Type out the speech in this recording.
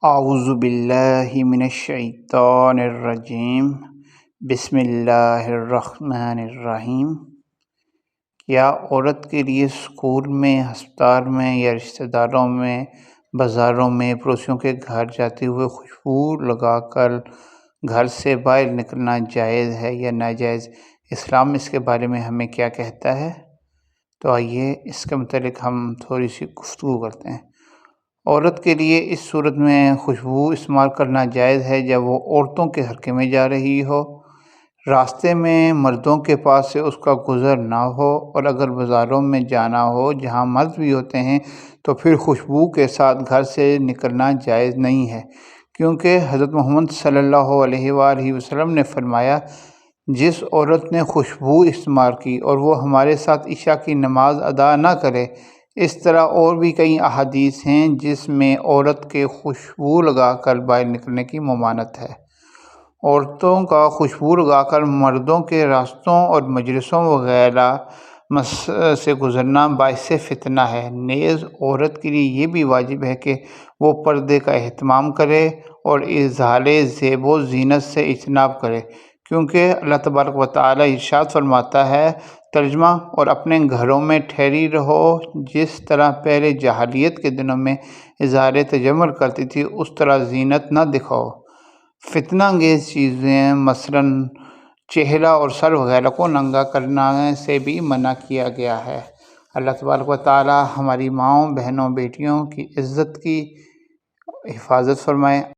اعوذ باللہ من الشیطان الرجیم بسم اللہ الرحمن الرحیم۔ کیا عورت کے لیے اسکول میں، ہسپتال میں یا رشتہ داروں میں، بازاروں میں، پڑوسیوں کے گھر جاتے ہوئے خوشبو لگا کر گھر سے باہر نکلنا جائز ہے یا ناجائز؟ اسلام اس کے بارے میں ہمیں کیا کہتا ہے؟ تو آئیے اس کے متعلق ہم تھوڑی سی گفتگو کرتے ہیں۔ عورت کے لیے اس صورت میں خوشبو استعمال کرنا جائز ہے جب وہ عورتوں کے حلقے میں جا رہی ہو، راستے میں مردوں کے پاس سے اس کا گزر نہ ہو، اور اگر بازاروں میں جانا ہو جہاں مرد بھی ہوتے ہیں تو پھر خوشبو کے ساتھ گھر سے نکلنا جائز نہیں ہے، کیونکہ حضرت محمد صلی اللہ علیہ وآلہ وسلم نے فرمایا، جس عورت نے خوشبو استعمال کی اور وہ ہمارے ساتھ عشاء کی نماز ادا نہ کرے۔ اس طرح اور بھی کئی احادیث ہیں جس میں عورت کے خوشبو لگا کر باہر نکلنے کی ممانعت ہے۔ عورتوں کا خوشبو لگا کر مردوں کے راستوں اور مجلسوں وغیرہ سے گزرنا باعث فتنہ ہے۔ نیز عورت کے لیے یہ بھی واجب ہے کہ وہ پردے کا اہتمام کرے اور اظہار زیب و زینت سے اجتناب کرے، کیونکہ اللہ تبارک و تعالیٰ ارشاد فرماتا ہے، ترجمہ، اور اپنے گھروں میں ٹھہری رہو، جس طرح پہلے جاہلیت کے دنوں میں اظہار تجمل کرتی تھی اس طرح زینت نہ دکھاؤ۔ فتنہ انگیز چیزیں مثلاً چہرہ اور سر وغیرہ کو ننگا کرنا سے بھی منع کیا گیا ہے۔ اللہ تبارک و تعالیٰ ہماری ماؤں، بہنوں، بیٹیوں کی عزت کی حفاظت فرمائے۔